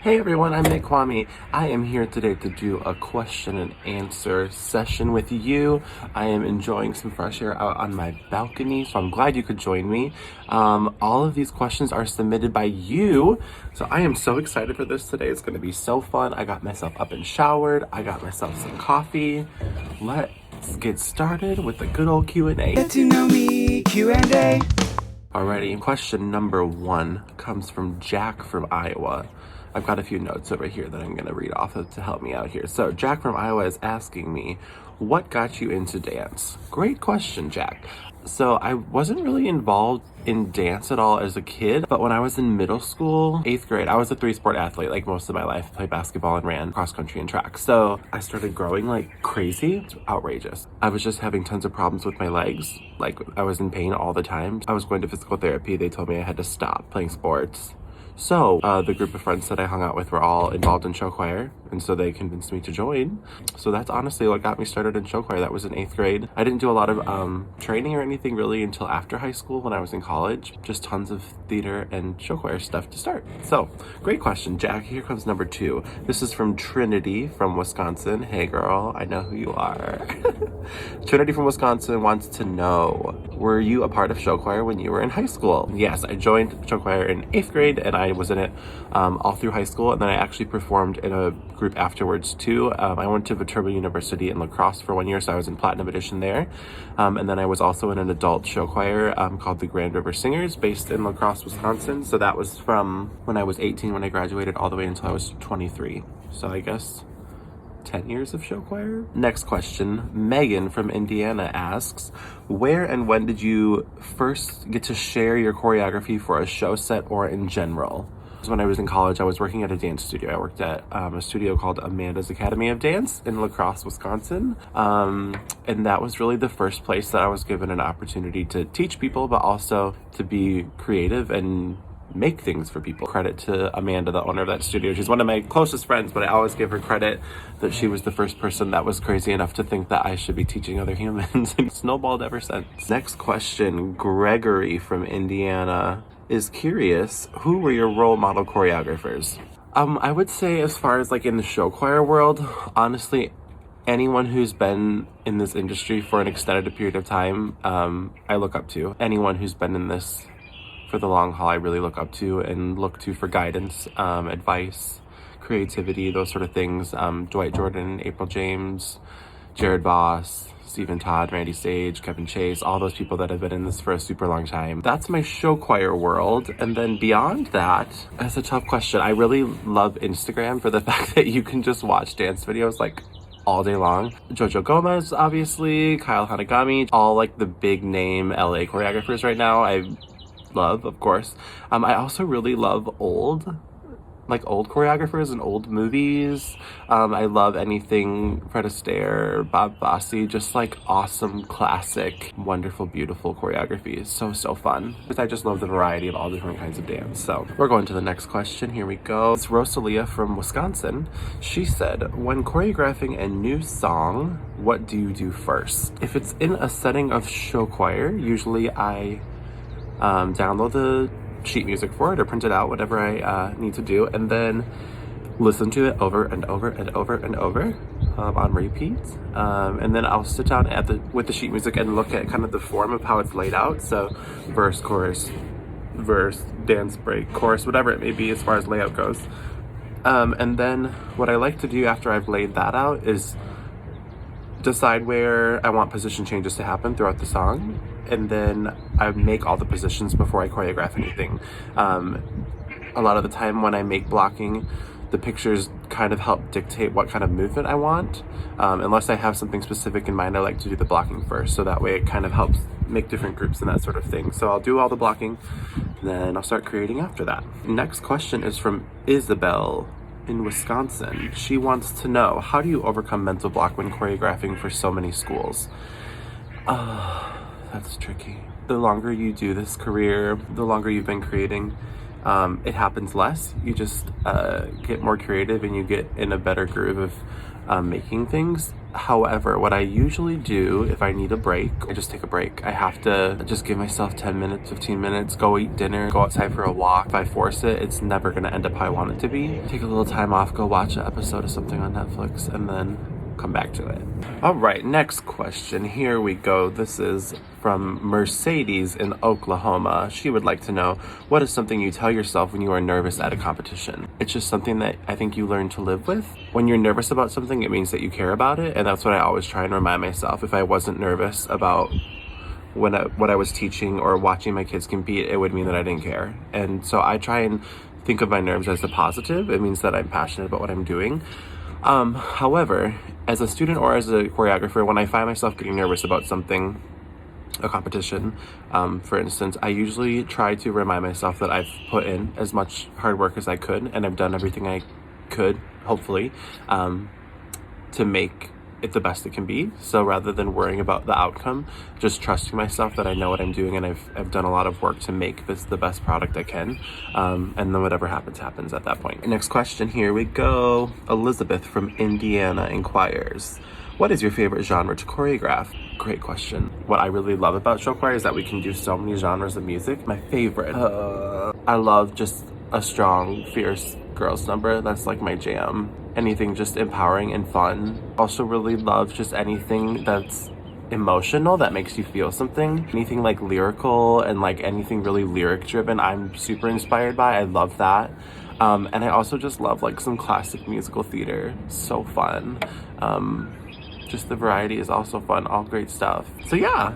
Hey everyone, I'm Nick Quamme. I am here today to do a question and answer session with you. I am enjoying some fresh air out on my balcony, so I'm glad you could join me. All of these questions are submitted by you, so I am so excited for this today. It's going to be so fun. I got myself up and showered. I got myself some coffee. Let's get started with the good old Q&A. Get to know me, Q&A. Alrighty, question number 1 comes from Jack from Iowa. I've got a few notes over here that I'm going to read off of to help me out here. So Jack from Iowa is asking me, what got you into dance? Great question, Jack. So I wasn't really involved in dance at all as a kid, but when I was in middle school, 8th grade, I was a 3-sport athlete like most of my life, played basketball and ran cross country and track. So I started growing like crazy. It's outrageous. I was just having tons of problems with my legs. Like I was in pain all the time. I was going to physical therapy. They told me I had to stop playing sports. So the group of friends that I hung out with were all involved in show choir, and so they convinced me to join. So that's honestly what got me started in show choir. That was in 8th grade. I didn't do a lot of training or anything really until after high school when I was in college. Just tons of theater and show choir stuff to start. So great question, Jack. Here comes number 2. This is from Trinity from Wisconsin. Hey girl, I know who you are. Trinity from Wisconsin wants to know, were you a part of show choir when you were in high school? Yes, I joined show choir in 8th grade and I was in it all through high school, and then I actually performed in a group afterwards too. I went to Viterbo University in La Crosse for 1 year, so I was in Platinum Edition there. And then I was also in an adult show choir called the Grand River Singers, based in La Crosse, Wisconsin. So that was from when I was 18 when I graduated all the way until I was 23. So I guess 10 years of show choir. Next question, Megan from Indiana asks, where and when did you first get to share your choreography for a show set or in general? When I was in college, I was working at a dance studio. I worked at a studio called Amanda's Academy of Dance in La Crosse, Wisconsin. And that was really the first place that I was given an opportunity to teach people, but also to be creative and make things for people. Credit to Amanda, the owner of that studio. She's one of my closest friends, but I always give her credit that she was the first person that was crazy enough to think that I should be teaching other humans, and snowballed ever since. Next question, Gregory from Indiana is curious, who were your role model choreographers? I would say, as far as like in the show choir world, honestly, anyone who's been in this industry for an extended period of time, I look up to. Anyone who's been in this for the long haul, I really look up to and look to for guidance, advice, creativity, those sort of things. Dwight Jordan, April James, Jared Voss, Stephen Todd, Randy Sage, Kevin Chase, all those people that have been in this for a super long time. That's my show choir world. And then beyond that, that's a tough question. I really love Instagram for the fact that you can just watch dance videos like all day long. Jojo Gomez, obviously, Kyle Hanagami, all like the big name LA choreographers right now. I love, of course. I also really love old choreographers and old movies. I love anything Fred Astaire, Bob Fosse, just like awesome, classic, wonderful, beautiful choreography. So fun. I just love the variety of all different kinds of dance. So we're going to the next question. Here we go. It's Rosalia from Wisconsin. She said, when choreographing a new song, what do you do first? If it's in a setting of show choir, usually I download the sheet music for it or print it out, whatever I need to do, and then listen to it over and over and over and over on repeat. And then I'll sit down with the sheet music and look at kind of the form of how it's laid out. So verse, chorus, verse, dance break, chorus, whatever it may be as far as layout goes. And then what I like to do after I've laid that out is decide where I want position changes to happen throughout the song, and then I make all the positions before I choreograph anything. A lot of the time when I make blocking, the pictures kind of help dictate what kind of movement I want. Unless I have something specific in mind, I like to do the blocking first, so that way it kind of helps make different groups and that sort of thing. So I'll do all the blocking, then I'll start creating after that. Next question is from Isabel in Wisconsin. She wants to know, how do you overcome mental block when choreographing for so many schools? That's tricky. The longer you do this career, the longer you've been creating, it happens less. You just get more creative and you get in a better groove making things. However, what I usually do if I need a break, I just take a break. I have to just give myself 10 minutes, 15 minutes, go eat dinner, go outside for a walk. If I force it, it's never gonna end up how I want it to be. Take a little time off, go watch an episode of something on Netflix, and then come back to it. All right, next question. Here we go. This is from Mercedes in Oklahoma. She would like to know, what is something you tell yourself when you are nervous at a competition? It's just something that I think you learn to live with. When you're nervous about something, it means that you care about it, and that's what I always try and remind myself. If I wasn't nervous about what I was teaching or watching my kids compete, it would mean that I didn't care. And so I try and think of my nerves as a positive. It means that I'm passionate about what I'm doing. However, as a student or as a choreographer, when I find myself getting nervous about something, a competition, for instance, I usually try to remind myself that I've put in as much hard work as I could, and I've done everything I could, hopefully, to make it the best it can be. So rather than worrying about the outcome, just trusting myself that I know what I'm doing and I've done a lot of work to make this the best product I can. And then whatever happens at that point. Next question, here we go. Elizabeth from Indiana inquires, what is your favorite genre to choreograph? Great question. What I really love about show choir is that we can do so many genres of music. My favorite, I love just a strong, fierce girls number. That's like my jam. Anything just empowering and fun. Also really love just anything that's emotional, that makes you feel something. Anything like lyrical and like anything really lyric driven, I'm super inspired by. I love that. And I also just love like some classic musical theater. So fun. Just the variety is also fun. All great stuff. So yeah,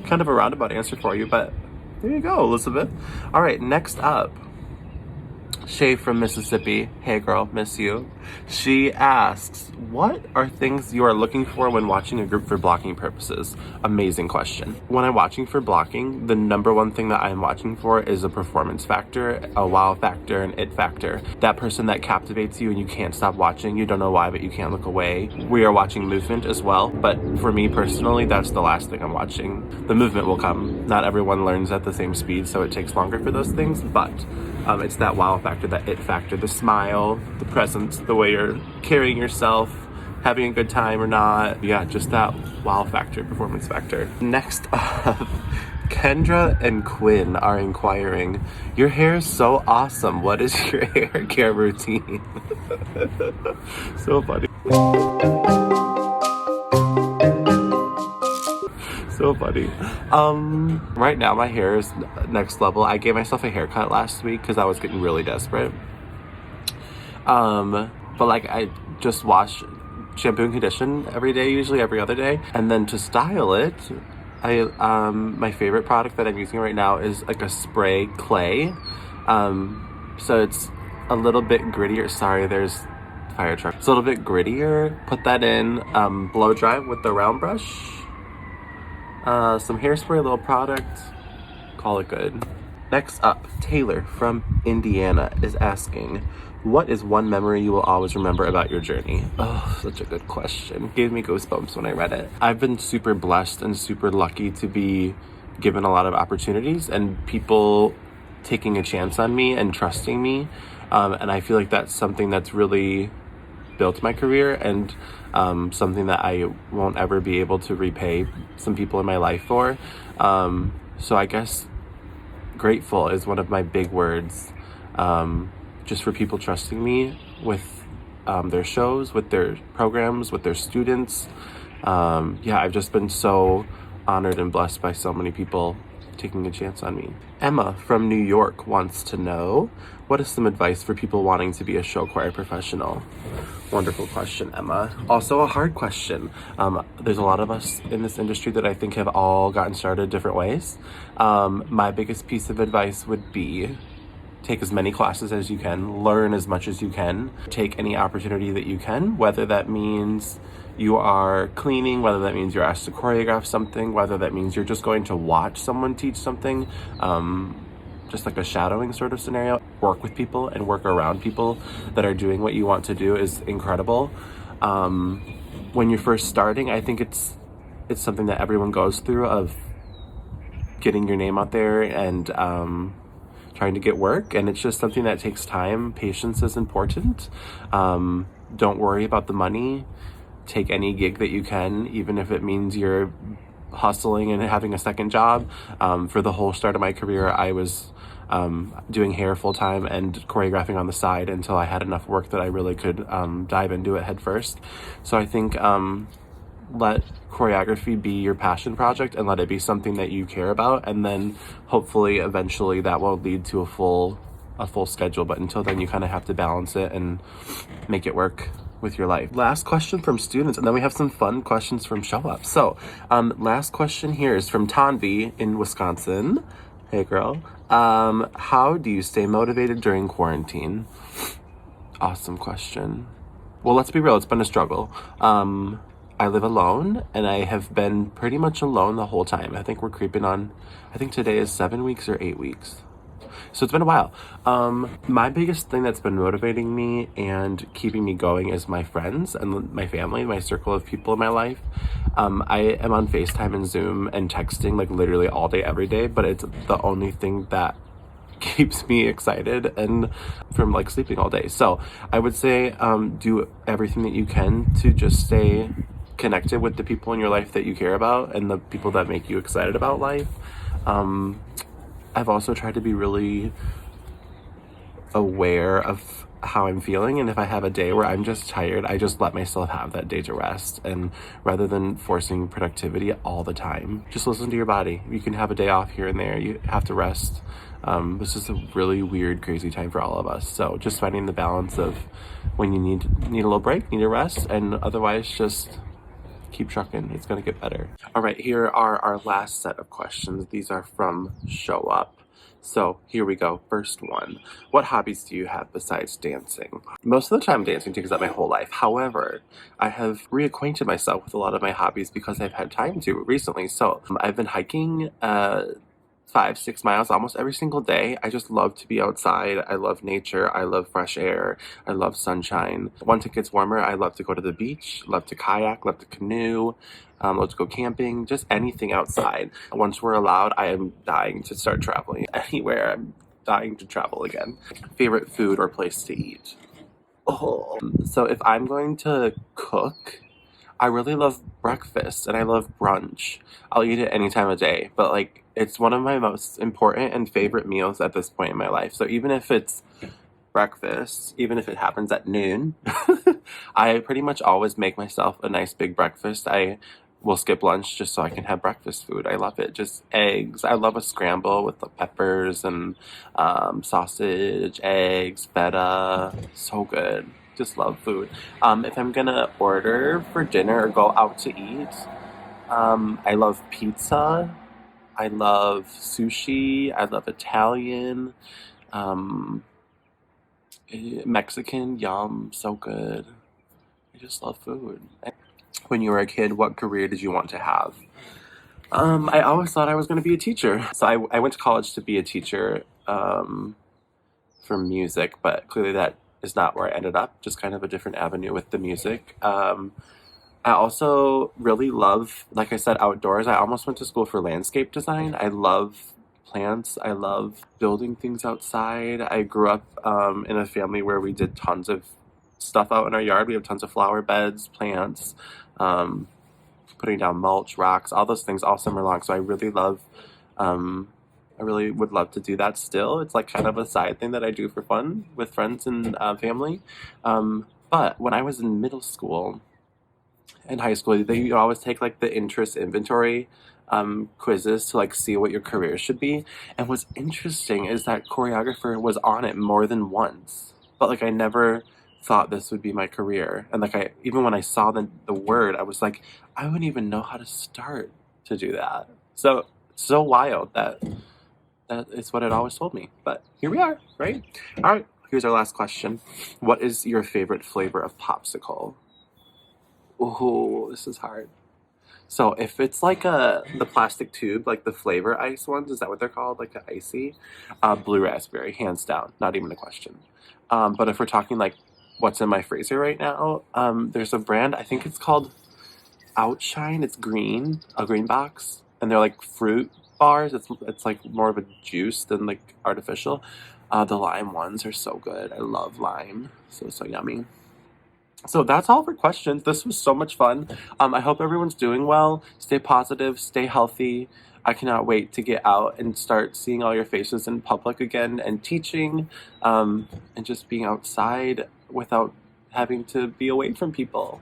kind of a roundabout answer for you, but there you go, Elizabeth. All right, next up, Shay from Mississippi. Hey girl, miss you. She asks, what are things you are looking for when watching a group for blocking purposes? Amazing question. When I'm watching for blocking, the number one thing that I'm watching for is a performance factor, a wow factor, an it factor. That person that captivates you and you can't stop watching. You don't know why, but you can't look away. We are watching movement as well, but for me personally, that's the last thing I'm watching. The movement will come. Not everyone learns at the same speed, so it takes longer for those things, but it's that wow factor, that it factor, the smile, the presence, the way you're carrying yourself, having a good time or not. Yeah, just that wow factor, performance factor. Next up, Kendra and Quinn are inquiring, your hair is so awesome. What is your hair care routine? So funny. So funny. Right now my hair is next level. I gave myself a haircut last week because I was getting really desperate. But like I just wash, shampoo and condition every day, usually every other day. And then to style it, my favorite product that I'm using right now is like a spray clay. So it's a little bit grittier. Sorry, there's fire truck. It's a little bit grittier. Put that in, blow dry with the round brush. Some hairspray, a little product, call it good. Next up, Taylor from Indiana is asking, what is one memory you will always remember about your journey? Oh, such a good question. Gave me goosebumps when I read it. I've been super blessed and super lucky to be given a lot of opportunities and people taking a chance on me and trusting me. And I feel like that's something that's really built my career and something that I won't ever be able to repay some people in my life for. So I guess grateful is one of my big words, just for people trusting me with their shows, with their programs, with their students. Yeah, I've just been so honored and blessed by so many people taking a chance on me. Emma from New York wants to know, what is some advice for people wanting to be a show choir professional? Wonderful question, Emma. Also a hard question. There's a lot of us in this industry that I think have all gotten started different ways. My biggest piece of advice would be take as many classes as you can, learn as much as you can, take any opportunity that you can, whether that means you are cleaning, whether that means you're asked to choreograph something, whether that means you're just going to watch someone teach something, just like a shadowing sort of scenario. Work with people and work around people that are doing what you want to do is incredible. When you're first starting, I think it's something that everyone goes through, of getting your name out there and trying to get work, and it's just something that takes time. Patience is important. don't worry about the money. Take any gig that you can, even if it means you're hustling and having a second job. For the whole start of my career, I was doing hair full time and choreographing on the side until I had enough work that I really could dive into it head first. So I think let choreography be your passion project and let it be something that you care about, and then hopefully eventually that will lead to a full schedule. But until then, you kind of have to balance it and make it work with your life. Last question from students, and then we have some fun questions from ShowUp. So last question here is from Tanvi in Wisconsin. Hey girl. How do you stay motivated during quarantine? Awesome question. Well, let's be real, it's been a struggle. I live alone, and I have been pretty much alone the whole time. I think we're creeping on, I think today is 7 weeks or 8 weeks. So it's been a while. My biggest thing that's been motivating me and keeping me going is my friends and my family, my circle of people in my life. I am on FaceTime and Zoom and texting like literally all day, every day, but it's the only thing that keeps me excited and from like sleeping all day. So I would say do everything that you can to just stay connected with the people in your life that you care about and the people that make you excited about life. I've also tried to be really aware of how I'm feeling, and if I have a day where I'm just tired, I just let myself have that day to rest, and rather than forcing productivity all the time, just listen to your body. You can have a day off here and there. You have to rest. This is a really weird, crazy time for all of us, so just finding the balance of when you need a little break, need a rest, and otherwise just keep trucking. It's going to get better. All right, here are our last set of questions. These are from ShowUp. So here we go. First one. What hobbies do you have besides dancing? Most of the time dancing takes up my whole life. However, I have reacquainted myself with a lot of my hobbies because I've had time to recently. So I've been hiking 5-6 miles almost every single day. I just love to be outside. I love nature. I love fresh air. I love sunshine. Once it gets warmer, I love to go to the beach, love to kayak, love to canoe, love to go camping, just anything outside. Once we're allowed, I am dying to start traveling anywhere. I'm dying to travel again. Favorite food or place to eat? Oh, so if I'm going to cook, I really love breakfast and I love brunch. I'll eat it any time of day, but like it's one of my most important and favorite meals at this point in my life. So even if it's breakfast, even if it happens at noon, I pretty much always make myself a nice big breakfast. I will skip lunch just so I can have breakfast food. I love it. Just eggs. I love a scramble with the peppers and sausage, eggs, feta. So good. Just love food. If I'm gonna order for dinner or go out to eat, I love pizza. I love sushi. I love Italian. Um, Mexican, yum, so good. I just love food. When you were a kid, what career did you want to have? I always thought I was going to be a teacher. So I went to college to be a teacher for music, but clearly that is not where I ended up, just kind of a different avenue with the music. I also really love, like I said, outdoors. I almost went to school for landscape design. I love plants. I love building things outside. I grew up in a family where we did tons of stuff out in our yard. We have tons of flower beds, plants, putting down mulch, rocks, all those things all summer long. So I really love, I really would love to do that still. It's like kind of a side thing that I do for fun with friends and family. But when I was in middle school and high school, you always take like the interest inventory quizzes to like see what your career should be. And what's interesting is that choreographer was on it more than once. But like I never thought this would be my career. And like even when I saw the word, I was like, I wouldn't even know how to start to do that. So wild that is what it always told me. But here we are, right? All right, here's our last question. What is your favorite flavor of popsicle? Oh, this is hard. So if it's like the plastic tube, like the flavor ice ones, is that what they're called? Like the icy? Blue raspberry, hands down, not even a question. But if we're talking like what's in my freezer right now, there's a brand, I think it's called Outshine. It's green, a green box, and they're like fruit bars. It's like more of a juice than like artificial. The lime ones are so good. I love lime. So yummy. So that's all for questions. This was so much fun. I hope everyone's doing well. Stay positive, stay healthy. I cannot wait to get out and start seeing all your faces in public again and teaching, and just being outside without having to be away from people.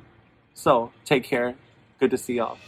So take care. Good to see y'all.